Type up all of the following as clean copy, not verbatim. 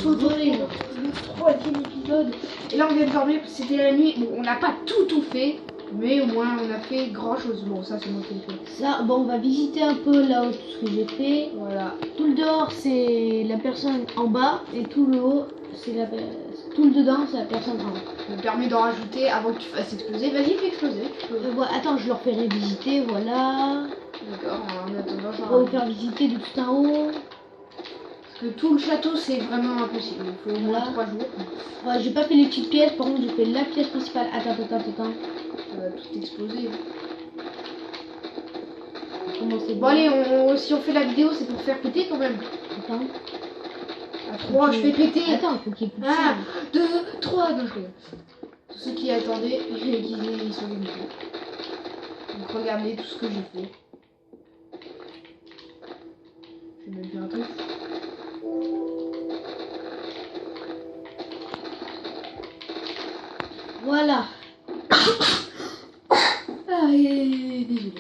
se retrouve pour le troisième épisode. Et là on vient de dormir, c'était la nuit. Bon, on n'a pas tout fait, mais au moins on a fait grand chose. Bon, ça c'est moi qui l'ai fait. Ça, bon, on va visiter un peu là-haut tout ce que j'ai fait. Voilà. Tout le dehors, c'est la personne en bas, et tout le haut, c'est tout le dedans, c'est la personne en haut. Ça me permet d'en rajouter avant que tu fasses exploser. Vas-y, fais exploser. Tu peux. Voilà, attends, je leur ferai visiter, voilà. D'accord, en attendant, On va vous faire visiter de tout en haut. Parce que tout le château, c'est vraiment impossible. Il faut au moins 3 jours. Ouais, j'ai pas fait les petites pièces, par contre, j'ai fait la pièce principale. Attends. Ça va tout exploser. Comment c'est Bon, allez, si on fait la vidéo, c'est pour faire péter quand même. Attends. À 3, je fais péter. Attends, faut qu'il y ait plus de 1, ça. 2, 3. Non, je rigole. Tous ceux qui attendaient, ils sont venus. Donc regardez tout ce que j'ai fait. Je vais mettre un truc. Voilà. Ah, désolé.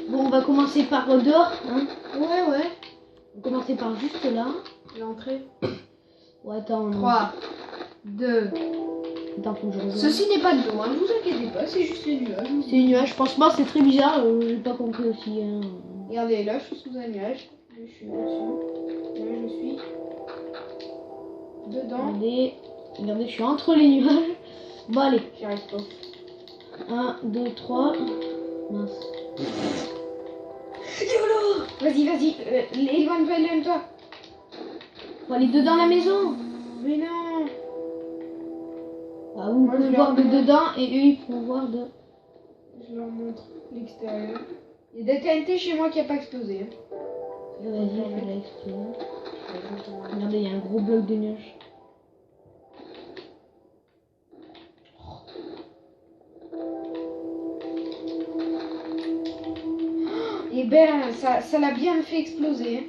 Bon, on va commencer par dehors, hein. Ouais. On va commencer par juste là. L'entrée. Ouais, attends. 3, 2. Attends, faut que je regarde. Ceci n'est pas de l'eau, hein, ne vous inquiétez pas, c'est juste les nuages. C'est une nuage, je pense pas, c'est très bizarre, j'ai pas compris aussi. Hein. Regardez, là je suis sous un nuage. Je suis dessus. Là je suis dedans. Regardez, je suis entre les nuages. Bon, allez. J'y arrive pas. 1, 2, 3. Mince. YOLO. Vas-y. Éloigne-toi. Faut aller dedans la maison. Mais non. Bah, vous pouvez voir de dedans et eux ils pourront voir de. Je leur montre l'extérieur. Il y a des TNT chez moi qui a pas explosé. Vas-y, fais-la exploser. Regardez, il y a un gros bloc de neige. Et ben, ça l'a bien fait exploser.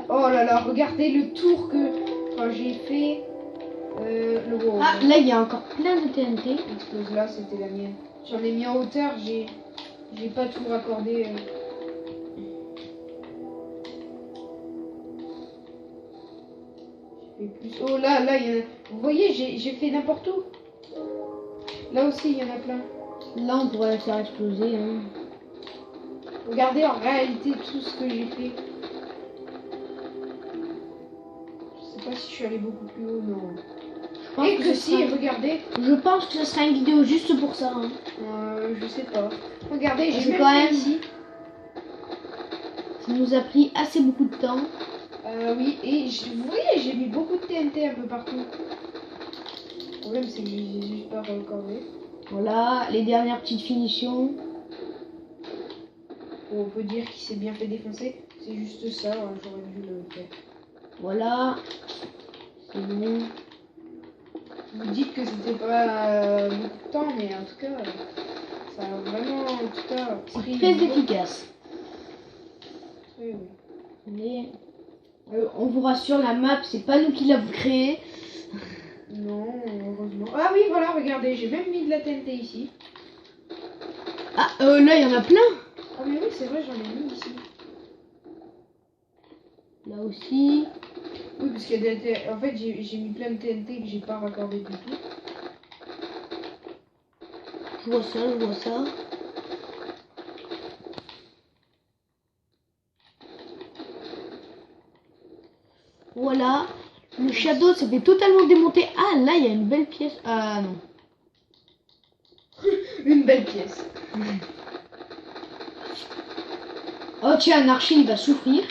Oh là là, regardez le tour que j'ai fait. Ah, là il y a encore plein de TNT. Explose là, c'était la mienne. J'en ai mis en hauteur, j'ai pas tout raccordé. J'ai fait plus. Oh là, il y en a. Vous voyez, j'ai fait n'importe où. Là aussi, il y en a plein. Là on pourrait faire exploser. Hein. Regardez en réalité tout ce que j'ai fait. Je sais pas si je suis allé beaucoup plus haut, non. Et que si, regardez. Je pense que ce sera une vidéo juste pour ça. Hein. Je sais pas. Regardez, j'ai quand même ici. Ça nous a pris assez beaucoup de temps. Oui, et vous voyez, j'ai mis beaucoup de TNT un peu partout. Le problème, c'est que j'ai juste pas recordé. Voilà, les dernières petites finitions. On peut dire qu'il s'est bien fait défoncer. C'est juste ça, j'aurais dû le faire. Voilà. C'est bon. Vous dites que c'était pas beaucoup de temps, mais en tout cas, ça a vraiment, en tout cas, pris. Très efficace. Oui. Mais, on vous rassure, la map, c'est pas nous qui l'avons créée. Non, heureusement. Ah oui, voilà, regardez, j'ai même mis de la TNT ici. Ah, là, il y en a plein. Ah mais oui, c'est vrai, j'en ai mis ici. Là aussi. Oui, parce qu'il y a des... En fait, j'ai mis plein de TNT que j'ai pas raccordé du tout. Je vois ça. Voilà. Le shadow s'est fait totalement démonter. Ah, là, il y a une belle pièce. Ah, non. Une belle pièce. Oh, tiens, un archer, il va souffrir.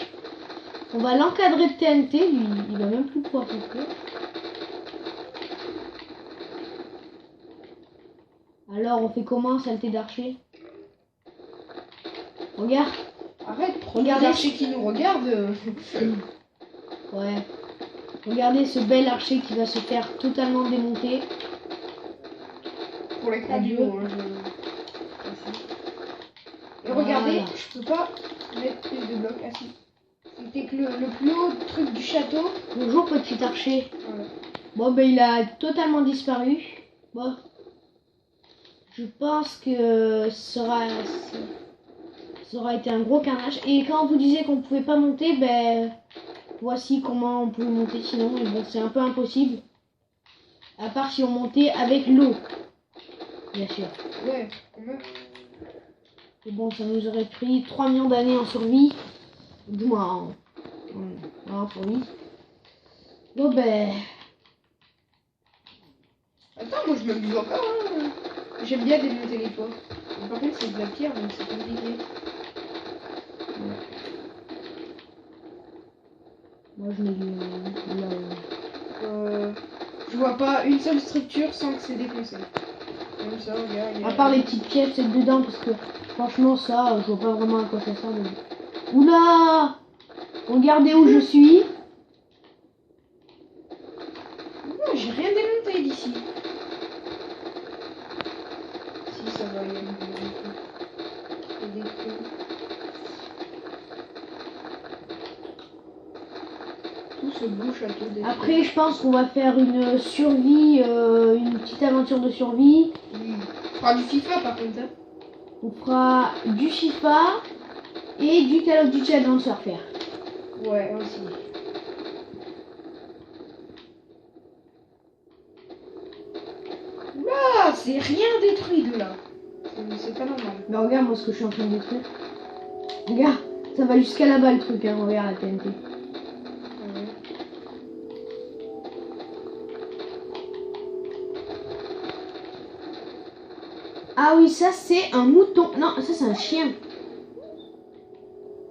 On va l'encadrer de TNT. Lui, il va même plus pouvoir souffrir. Alors, on fait comment, saleté d'archer? Regarde. Arrête, Regardez. l'archer qui nous regarde. Ouais. Regardez ce bel archer qui va se faire totalement démonter. Pour les Adieu. vidéo, hein, Et regardez, Voilà. je peux pas mettre plus de blocs. Ah si. C'était que le plus haut truc du château. Bonjour, petit archer. Voilà. Bon, ben il a totalement disparu. Bon. Je pense que ça aura été un gros carnage. Et quand on vous disait qu'on pouvait pas monter, ben voici comment on peut monter sinon, mais bon, c'est un peu impossible. À part si on montait avec l'eau. Bien sûr. Ouais, on meurt. Et bon, ça nous aurait pris 3 millions d'années en survie. Du moins en survie. Bon ben... Attends, moi je m'amuse encore. Hein. J'aime bien démonter les toits. Mais par contre, c'est de la pierre, donc c'est compliqué. Moi je mets du... Je vois pas une seule structure sans que c'est défoncé. Comme ça, regarde. À part les petites pièces dedans, parce que franchement ça, je vois pas vraiment à quoi ça sert. Mais... Oula! Regardez où je suis. Non, j'ai rien démonté d'ici. Si, ça va, il y a des trucs. Tout ce beau château. Après, je pense qu'on va faire une survie, une petite aventure de survie. Oui. On fera du FIFA par contre. Hein. On fera du FIFA et du Call of Duty Advanced Warfare. Ouais, aussi. Là, c'est rien détruit de là. C'est pas normal. Mais regarde moi ce que je suis en train de détruire. Regarde, ça va jusqu'à là-bas le truc, hein, regarde la TNT. Ah oui, ça c'est un mouton. Non, ça c'est un chien.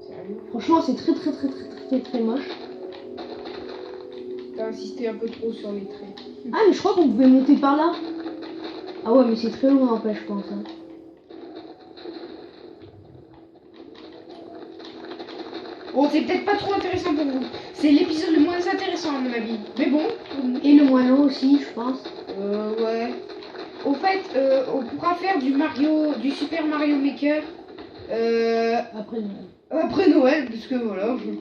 Sérieux? Franchement, c'est très moche. T'as insisté un peu trop sur les traits. Ah, mais je crois qu'on pouvait monter par là. Ah ouais, mais c'est très loin en fait, je pense. Hein. Bon, c'est peut-être pas trop intéressant pour vous. C'est l'épisode le moins intéressant à mon avis. Mais bon, pour nous. Et le moins long aussi, je pense. Ouais. Au fait, on pourra faire du Super Mario Maker Après, après Noël, parce que voilà, je vais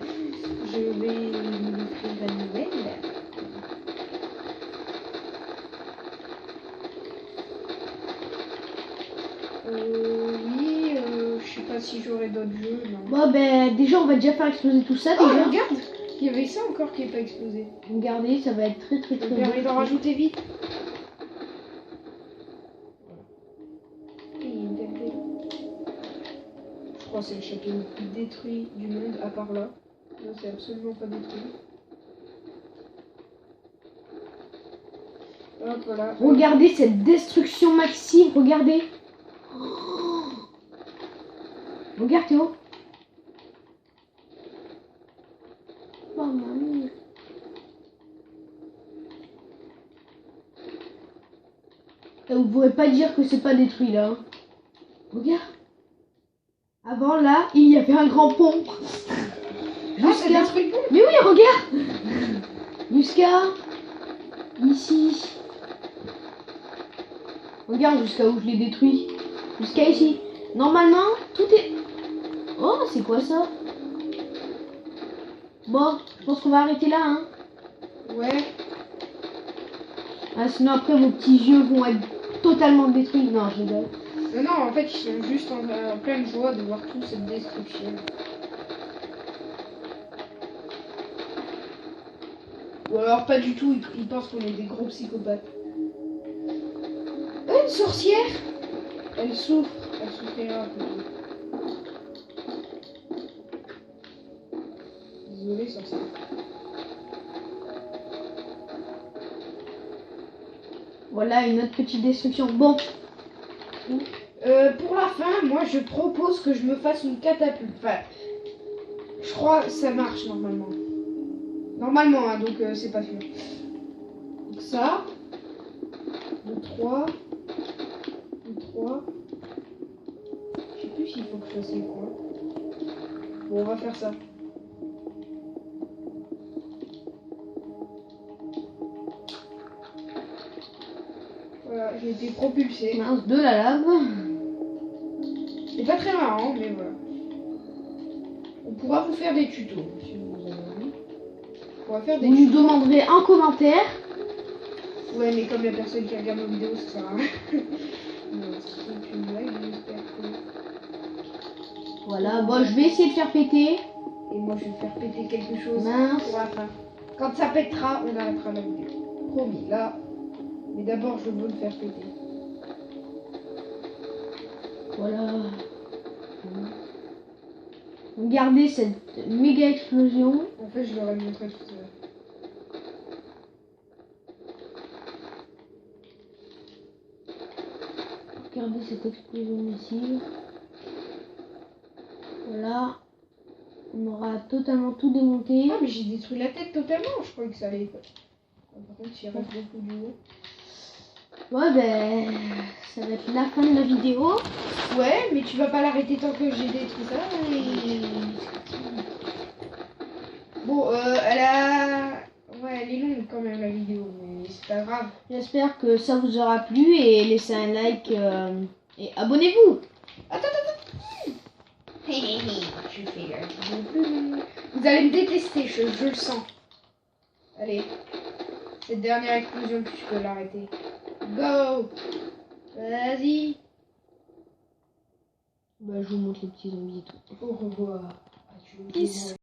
nous offrir à Noël. Oui, je sais pas si j'aurai d'autres jeux, non. Bon, ben, déjà, on va déjà faire exploser tout ça. Oh, Déjà. regarde, il y avait ça encore qui n'est pas explosé. Regardez, ça va être très Je me permets beau. d'en rajouter vite. Et il y a une telle télé. Je crois que c'est le château le plus détruit du monde, à part là. Là, c'est absolument pas détruit. Hop, voilà. Regardez cette destruction massive, regardez. Oh. Regarde Théo. Oh, maman. Et vous pourrez pas dire que c'est pas détruit là. Hein. Regarde. Avant là, il y avait un grand pont. Ah, c'est détruit le pont. Mais oui, regarde. Jusqu'à ici. Regarde jusqu'à où je l'ai détruit. Jusqu'à ici. Normalement, tout est... Oh, c'est quoi ça? Bon, je pense qu'on va arrêter là, hein. Ouais. Ah, sinon après vos petits yeux vont être totalement détruits. Non, je rigole. Non, en fait, ils sont juste en pleine joie de voir toute cette destruction. Ou alors pas du tout, ils pensent qu'on est des gros psychopathes. Une sorcière. Elle souffre, elle souffrira. Désolée, sorcière. Voilà une autre petite destruction. Bon. Pour la fin, moi je propose que je me fasse une catapulte. Enfin, je crois que ça marche normalement. Normalement, hein, donc c'est pas sûr. Donc ça. 2, 3. 2, 3. Je sais plus s'il faut que je fasse les coins. Bon, on va faire ça. Voilà, j'ai été propulsé. Mince, de la lave. C'est pas très marrant, mais voilà. On pourra vous faire des tutos, si vous en avez. On pourra faire des Vous nous tutos. demanderez en commentaire. Ouais, mais comme il y a personne qui regarde nos vidéos, ça sert à rien. Non, c'est une blague, j'espère que... Voilà, bon, je vais essayer de faire péter. Et moi je vais faire péter quelque chose Mince. pour la fin. Quand ça pètera, on arrêtera la vidéo. Promis, là. Mais d'abord je veux le faire péter. Voilà. Regardez cette méga explosion. En fait je l'aurais montré tout à l'heure. Regardez cette explosion massive. Voilà. On aura totalement tout démonté. Ah mais j'ai détruit la tête totalement, je croyais que ça allait. Par contre il reste beaucoup du haut. Ouais ben ça va être la fin de la vidéo. Ouais, mais tu vas pas l'arrêter tant que j'ai détruit ça. Et... Bon, Ouais, elle est longue quand même la vidéo, mais c'est pas grave. J'espère que ça vous aura plu et laissez un like et abonnez-vous. Attends. Je fais la vidéo plus longue. Vous allez me détester, je le sens. Allez, cette dernière explosion, tu peux l'arrêter. Go! Vas-y. Bah, je vous montre les petits zombies et tout. Au revoir. Peace.